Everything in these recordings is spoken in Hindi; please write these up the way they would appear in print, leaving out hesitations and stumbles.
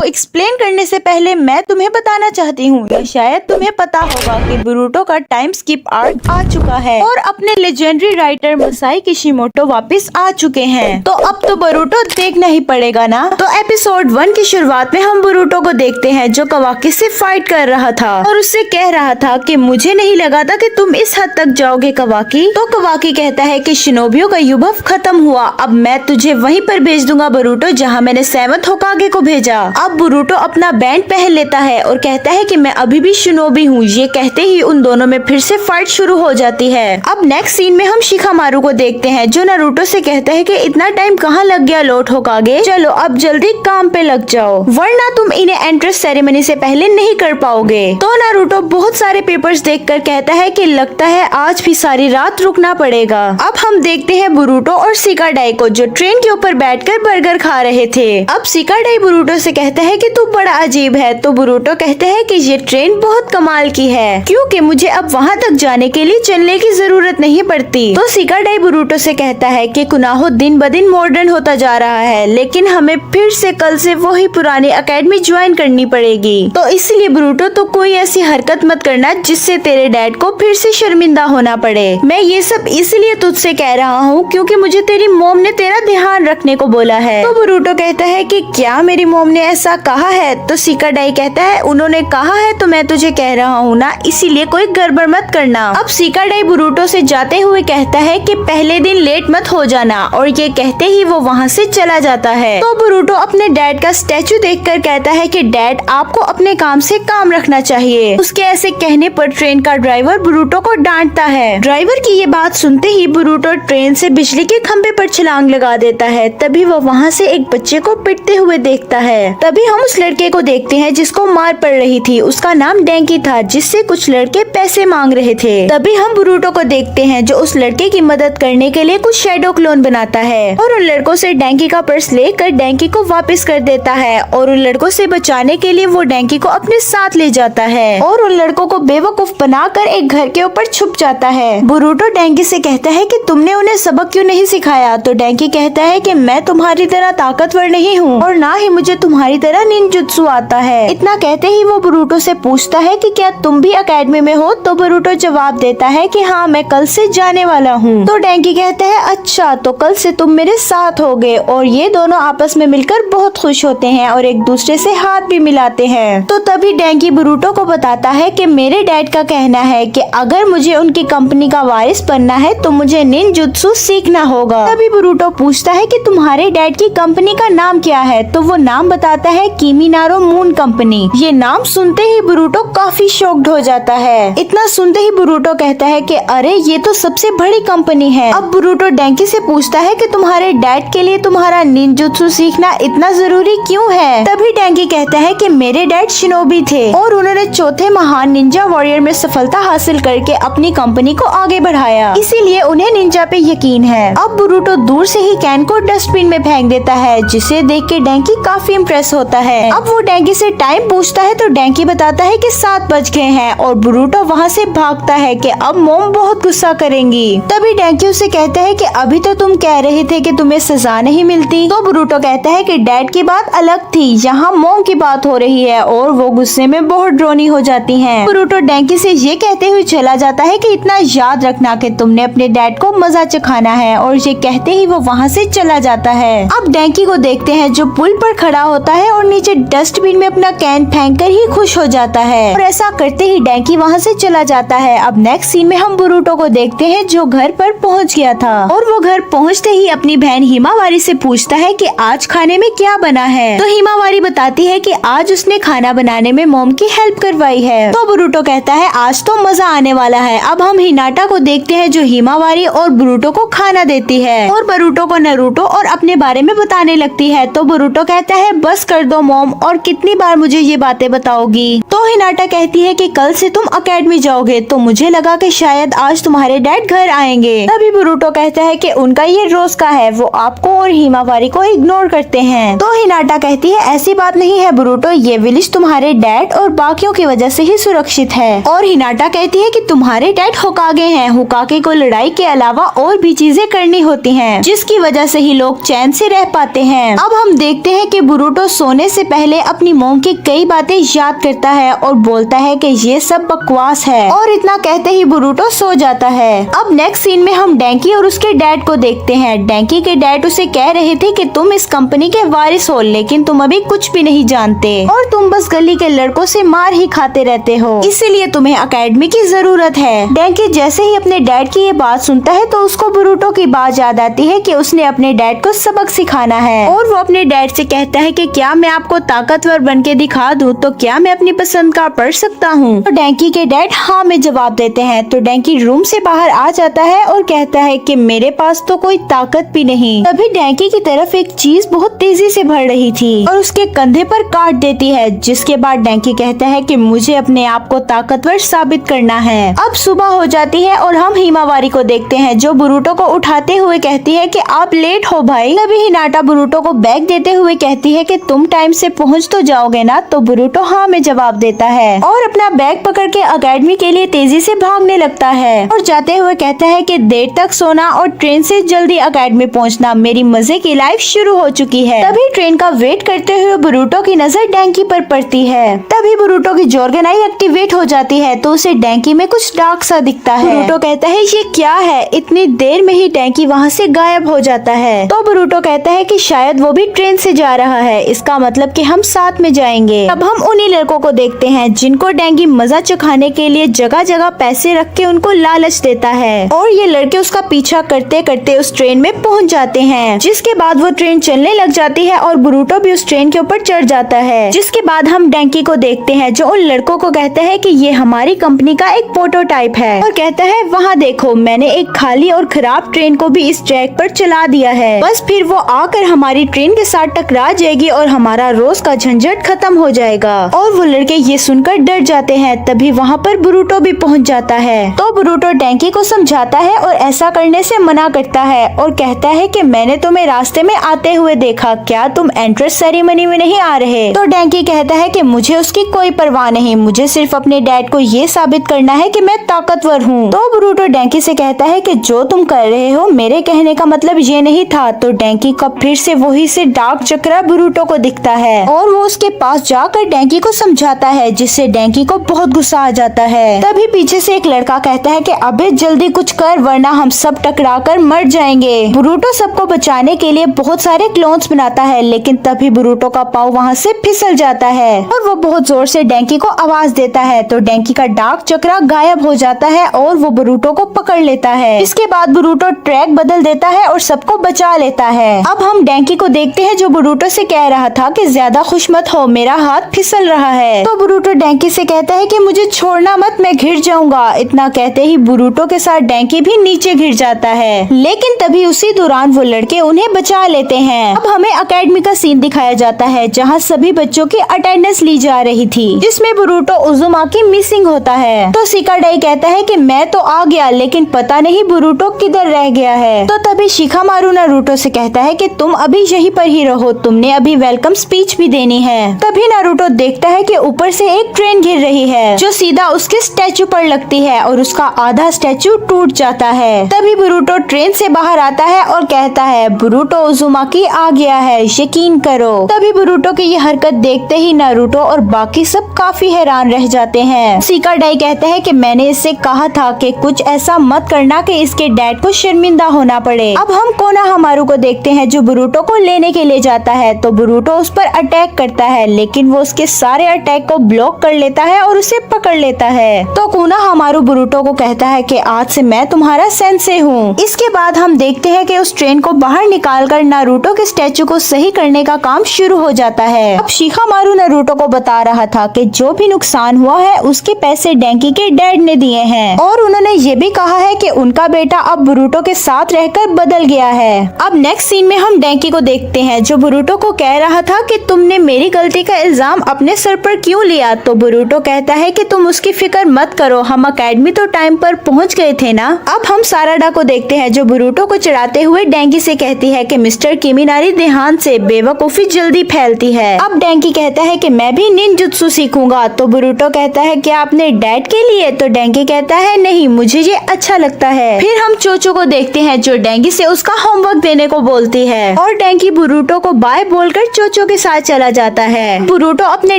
एक्सप्लेन करने से पहले मैं तुम्हें बताना चाहती हूँ, या शायद तुम्हें पता होगा कि बोरुटो का टाइम स्किप आर्क आ चुका है और अपने लेजेंडरी राइटर मसाई किशिमोटो वापस आ चुके हैं। तो अब तो बोरुटो देखना ही पड़ेगा ना। तो एपिसोड 1 की शुरुआत में हम बोरुटो को देखते हैं जो कवाकी से फाइट कर रहा था और उससे कह रहा था कि मुझे नहीं लगा था कि तुम इस हद तक जाओगे कवाकी। तो कवाकी कहता है कि शिनोबियों का युद्धव खत्म हुआ, अब मैं तुझे वहीं पर भेज दूंगा बोरुटो जहाँ मैंने 7th होकागे को भेजा। अब बोरुटो अपना बैंड पहन लेता है और कहता है कि मैं अभी भी शिनोबी हूँ। ये कहते ही उन दोनों में फिर से फाइट शुरू हो जाती है। अब नेक्स्ट सीन में हम शिखामारू को देखते हैं जो नारुतो से कहता है कि इतना टाइम कहाँ लग गया लौट होकागे, चलो अब जल्दी काम पे लग जाओ वरना तुम इन्हें एंट्रेंस सेरेमनी से पहले नहीं कर पाओगे। तो नारुतो बहुत सारे पेपर्स देखकर कहता है कि लगता है आज भी सारी रात रुकना पड़ेगा। अब हम देखते हैं बोरुटो और शिकाडाई को जो ट्रेन के ऊपर बैठकर बर्गर खा रहे थे। अब शिकाडाई बोरुटो से कहता है कि तू बड़ा अजीब है। तो बोरुटो कहता है कि ये ट्रेन बहुत कमाल की है क्योंकि मुझे अब वहाँ तक जाने के लिए चलने की जरूरत नहीं पड़ती। तो शिकाडाई बोरुटो से कहता है कि कुनाहो दिन ब दिन मॉडर्न होता जा रहा है, लेकिन हमें फिर से कल से वही पुरानी एकेडमी ज्वाइन करनी पड़ेगी। तो इसलिए बोरुटो तो कोई ऐसी हरकत मत करना जिससे तेरे डैड को फिर से शर्मिंदा होना पड़े। मैं ये सब इसलिए तुझसे कह रहा हूँ क्योंकि मुझे तेरी मोम ने तेरा ध्यान रखने को बोला है। तो बोरुटो कहता है कि क्या मेरी मोम ने ऐसा कहा है? तो शिकाडाई कहता है उन्होंने कहा है तो मैं तुझे कह रहा हूँ ना, इसीलिए कोई गड़बड़ मत करना। अब शिकाडाई बोरुटो से जाते हुए कहता है कि पहले दिन लेट मत हो जाना, और ये कहते ही वो वहाँ से चला जाता है। तो बोरुटो अपने डैड का स्टैचू देखकर कहता है कि डैड आपको अपने काम से काम रखना चाहिए। उसके ऐसे कहने पर ट्रेन का ड्राइवर बोरुटो को डांटता है। ड्राइवर की ये बात सुनते ही बोरुटो ट्रेन से बिजली के खंबे पर छलांग लगा देता है। तभी वो वहाँ से एक बच्चे को पिटते हुए देखता है। तभी हम उस लड़के को देखते हैं जिसको मार पड़ रही थी। उसका नाम डेंकी था जिससे कुछ लड़के पैसे मांग रहे थे। तभी हम बोरुटो को देखते हैं जो उस लड़के की मदद करने के लिए कुछ शैडो क्लोन बनाता है और उन लड़कों से डेंकी का पर्स लेकर डेंकी को वापस कर देता है, और उन लड़कों से बचाने के लिए वो डेंकी को अपने साथ ले जाता है और उन लड़कों को बेवकूफ बनाकर एक घर के ऊपर छुप जाता है। बोरुटो डेंकी से कहता है कि तुमने उन्हें सबक क्यों नहीं सिखाया? तो डेंकी कहता है कि मैं तुम्हारी तरह ताकतवर नहीं हूँ और ना ही मुझे तुम्हारी तरह निंजुत्सु आता है। इतना कहते ही वो बोरुटो से पूछता है कि क्या तुम भी अकेडमी में हो? तो बोरुटो जवाब देता है कि हाँ मैं कल से जाने वाला हूँ। तो डेंकी कहता है अच्छा तो कल से तुम मेरे साथ होगे, और ये दोनों आपस में मिलकर बहुत खुश होते हैं और एक दूसरे से हाथ भी मिलाते हैं। तो तभी डेंकी बोरुटो को बताता है कि मेरे डैड का कहना है कि अगर मुझे उनकी कंपनी का वारिस बनना है तो मुझे निंजुत्सु सीखना होगा। तभी बोरुटो पूछता है कि तुम्हारे डैड की कंपनी का नाम क्या है? तो वो नाम बताता है किमिनारो मून कंपनी। ये नाम सुनते ही बोरुटो काफी शॉक्ड हो जाता है। इतना सुनते ही बोरुटो कहता है कि अरे ये तो सबसे बड़ी कंपनी है। अब बोरुटो डेंकी से पूछता है कि तुम्हारे डैड के लिए तुम्हारा निंजुत्सु सीखना इतना जरूरी क्यों है? तभी डेंकी कहता है कि मेरे डैड शिनोबी थे और उन्होंने चौथे महान निंजा वॉरियर में सफलता हासिल करके अपनी कंपनी को आगे बढ़ाया, इसीलिए उन्हें निंजा पे यकीन है। अब बोरुटो दूर से ही कैन को डस्टबिन में फेंक देता है जिसे देख के डेंकी काफी इम्प्रेस होता है। अब वो डेंकी से टाइम पूछता है तो डेंकी बताता है कि 7 बज गए हैं और बोरुटो वहाँ से भागता है कि अब मोम बहुत गुस्सा करेंगी। तभी डेंकी उसे कहता है कि अभी तो तुम कह रहे थे कि तुम्हें सजा नहीं मिलती। तो बोरुटो कहता है कि डैड की बात अलग थी, यहाँ मोम की बात हो रही है, और वो गुस्से में बहुत ड्रोनी हो जाती हैं। बोरुटो डेंकी से ये कहते हुए चला जाता है कि इतना याद रखना कि तुमने अपने डैड को मजा चखाना है, और ये कहते ही वो वहाँ से चला जाता है। अब डेंकी को देखते हैं जो पुल पर खड़ा होता है और नीचे डस्टबिन में अपना कैन फेंककर ही खुश हो जाता है, और ऐसा करते ही डेंकी वहाँ से चला जाता है। अब नेक्स्ट सीन में हम बोरुटो को देखते हैं जो घर पर पहुँच गया था, और वो घर पहुँचते ही अपनी बहन हिमावारी से पूछता है कि आज खाने में क्या बना है। तो हिमावारी बताती है कि आज उसने खाना बनाने में मोम की हेल्प करवाई है। तो बोरुटो कहता है आज तो मजा आने वाला है। अब हम हिनाटा को देखते हैं जो हिमावारी और बोरुटो को खाना देती है, और बोरुटो को नारुतो और अपने बारे में बताने लगती है। तो बोरुटो कहता है बस कर दो मोम, और कितनी बार मुझे ये बातें बताओगी? तो हिनाटा कहती है कि कल से तुम अकेडमी जाओगे, तो मुझे लगा कि शायद आज तुम्हारे डैड घर आएंगे। तभी बोरुटो कहता है कि उनका ये रोज का है, वो आपको और हिमावारी को इग्नोर करते हैं। तो हिनाटा कहती है ऐसी बात नहीं है बोरुटो, ये विलेज तुम्हारे डैड और बाकियों की वजह से ही सुरक्षित है। और हिनाटा कहती है कि तुम्हारे डैड होकागे हैं, होकागे को लड़ाई के अलावा और भी चीजें करनी होती हैं, जिसकी वजह से ही लोग चैन से रह पाते हैं। अब हम देखते हैं कि बोरुटो सोने सोने से पहले अपनी मॉम की कई बातें याद करता है और बोलता है कि ये सब बकवास है, और इतना कहते ही बुरुटो सो जाता है। अब नेक्स्ट सीन में हम डैंकी और उसके डैड को देखते हैं। डैंकी के डैड उसे कह रहे थे कि तुम इस कंपनी के वारिस हो, लेकिन तुम अभी कुछ भी नहीं जानते और तुम बस गली के लड़कों से मार ही खाते रहते हो, इसीलिए तुम्हें एकेडमी की जरूरत है। डैंकी जैसे ही अपने डैड की ये बात सुनता है तो उसको बुरुटो की बात याद आती है कि उसने अपने डैड को सबक सिखाना है, और वो अपने डैड से कहता है कि क्या मैं आपको ताकतवर बन के दिखा दूं, तो क्या मैं अपनी पसंद का पढ़ सकता हूँ। तो डैंकी के डैड हाँ में जवाब देते हैं। तो डैंकी रूम से बाहर आ जाता है और कहता है कि मेरे पास तो कोई ताकत भी नहीं। तभी डैंकी की तरफ एक चीज बहुत तेजी से बढ़ रही थी और उसके कंधे पर काट देती है, जिसके बाद डैंकी कहता है कि मुझे अपने आप को ताकतवर साबित करना है। अब सुबह हो जाती है और हम हिमावारी को देखते हैं, जो बुरुटो को उठाते हुए कहती है कि आप लेट हो भाई। तभी हिनाटा बुरुटो को बैग देते हुए कहती है कि तुम टाइम से पहुंच तो जाओगे ना। तो बुरुटो हाँ में जवाब देता है और अपना बैग पकड़ के एकेडमी के लिए तेजी से भागने लगता है, और जाते हुए कहता है कि देर तक सोना और ट्रेन से जल्दी एकेडमी पहुंचना, मेरी मजे की लाइफ शुरू हो चुकी है। तभी ट्रेन का वेट करते हुए बुरुटो की नजर डैंकी पर पड़ती है। तभी बुरुटो की जॉर्गेनाई एक्टिवेट हो जाती है तो उसे डैंकी में कुछ डार्क सा दिखता है। बुरुटो कहता है ये क्या है, इतनी देर में ही डैंकी वहाँ से गायब हो जाता है। तो बुरुटो कहता है कि शायद वो भी ट्रेन से जा रहा है, इसका मतलब कि हम साथ में जाएंगे। अब हम उन्हीं लड़कों को देखते हैं जिनको डैंकी मजा चखाने के लिए जगह जगह पैसे रख के उनको लालच देता है, और ये लड़के उसका पीछा करते करते उस ट्रेन में पहुंच जाते हैं, जिसके बाद वो ट्रेन चलने लग जाती है और बुरुटो भी उस ट्रेन के ऊपर चढ़ जाता है। जिसके बाद हम डैंकी को देखते हैं जो उन लड़कों को कहता है कि ये हमारी कंपनी का एक प्रोटोटाइप है, और कहता है वहाँ देखो मैंने एक खाली और खराब ट्रेन को भी इस ट्रैक पर चला दिया है, बस फिर वो आकर हमारी ट्रेन के साथ टकरा जाएगी और हमारा रोज का झंझट खत्म हो जाएगा। और वो लड़के ये सुनकर डर जाते हैं। तभी वहाँ पर बुरुटो भी पहुँच जाता है। तो बुरुटो डैंकी को समझाता है और ऐसा करने से मना करता है और कहता है कि मैंने तुम्हें रास्ते में आते हुए देखा, क्या तुम एंट्रेंस सेरेमनी में नहीं आ रहे। तो डैंकी कहता है कि मुझे उसकी कोई परवाह नहीं, मुझे सिर्फ अपने डैड को ये साबित करना है कि मैं ताकतवर हूँ। तो बुरुटो डैंकी से कहता है कि जो तुम कर रहे हो मेरे कहने का मतलब ये नहीं था। तो डैंकी का फिर से वही से डार्क चक्रा बुरुटो को दिखता है और वो उसके पास जाकर डैंकी को समझाता है, जिससे डैंकी को बहुत गुस्सा आ जाता है। तभी पीछे से एक लड़का कहता है कि अबे जल्दी कुछ कर वरना हम सब टकरा कर मर जाएंगे। बुरुटो सबको बचाने के लिए बहुत सारे क्लोन्स बनाता है, लेकिन तभी बुरुटो का पाँव वहाँ से फिसल जाता है और वो बहुत जोर से डैंकी को आवाज देता है। तो डैंकी का डार्क चक्रा गायब हो जाता है और वो बुरुटो को पकड़ लेता है। इसके बाद बुरुटो ट्रैक बदल देता है और सबको बचा लेता है। अब हम डैंकी को देखते हैं जो बुरुटो से कह रहा था कि ज्यादा खुश मत हो, मेरा हाथ फिसल रहा है। तो बुरुटो डैंकी से कहता है कि मुझे छोड़ना मत, मैं गिर जाऊंगा। इतना कहते ही बुरुटो के साथ डैंकी भी नीचे गिर जाता है, लेकिन तभी उसी दौरान वो लड़के उन्हें बचा लेते हैं। अब हमें एकेडमी का सीन दिखाया जाता है जहाँ सभी बच्चों की अटेंडेंस ली जा रही थी, जिसमें बुरुटो उजुमाकी मिसिंग होता है। तो शिकाडाई कहता है कि मैं तो आ गया लेकिन पता नहीं बुरुटो किधर रह गया है। तो तभी शिखामारू नारुतो से कहता है कि तुम अभी यहीं पर ही रहो, तुमने अभी वेलकम स्पीच भी देनी है। तभी नारुतो देखता है कि ऊपर से एक ट्रेन गिर रही है जो सीधा उसके स्टैचू पर लगती है और उसका आधा स्टैचू टूट जाता है। तभी बुरुटो ट्रेन से बाहर आता है और कहता है बुरुटो उजुमाकी आ गया है, यकीन करो। तभी बुरुटो की ये हरकत देखते ही नारुतो और बाकी सब काफी हैरान रह जाते हैं। शिकाडाई कहता है कि मैंने इससे कहा था कि कुछ ऐसा मत करना कि इसके डैड को शर्मिंदा होना पड़े। अब हम कोनोहामारू को देखते हैं जो बुरुटो को लेने के लिए जाता है। तो बुरुटो उस पर अटैक करता है, लेकिन वो उसके सारे अटैक को ब्लॉक कर लेता है और उसे पकड़ लेता है। तो कोनोहामारू बुरुटो को कहता है कि आज से मैं तुम्हारा सेंसे हूँ। इसके बाद हम देखते हैं कि उस ट्रेन को बाहर निकालकर नारुतो के स्टैचू को सही करने का काम शुरू हो जाता है। अब शिखामारू नारुतो को बता रहा था कि जो भी नुकसान हुआ है उसके पैसे डैंकी के डैड ने दिए हैं, और उन्होंने ये भी कहा है कि उनका बेटा अब बुरुटो के साथ रहकर बदल गया है। अब नेक्स्ट सीन में हम डैंकी को देखते हैं जो बुरुटो को कह रहा था कि तुमने मेरी गलती का इल्जाम अपने सर पर क्यों लिया। तो बुरुटो कहता है कि तुम उसकी फिक्र मत करो, हम एकेडमी तो टाइम पर पहुंच गए थे ना। अब हम साराडा को देखते हैं जो बुरुटो को चढ़ाते हुए डैंकी से कहती है कि मिस्टर किमिनारी देहांत से बेवकूफी जल्दी फैलती है। अब डैंकी कहता है कि मैं भी निंजुत्सु सीखूंगा। तो बुरुटो कहता है क्या अपने डैड के लिए। तो डैंकी कहता है नहीं, मुझे ये अच्छा लगता है। फिर हम चोचो को देखते हैं जो डैंकी से उसका होमवर्क देने को बोलती है, और डैंकी बुरुटो को बाय बोलकर चोचो बच्चों के साथ चला जाता है। बोरूटो अपने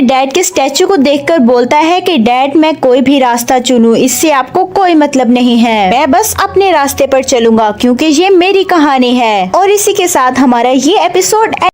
डैड के स्टैचू को देखकर बोलता है कि डैड, मैं कोई भी रास्ता चुनूं, इससे आपको कोई मतलब नहीं है। मैं बस अपने रास्ते पर चलूंगा क्योंकि ये मेरी कहानी है। और इसी के साथ हमारा ये एपिसोड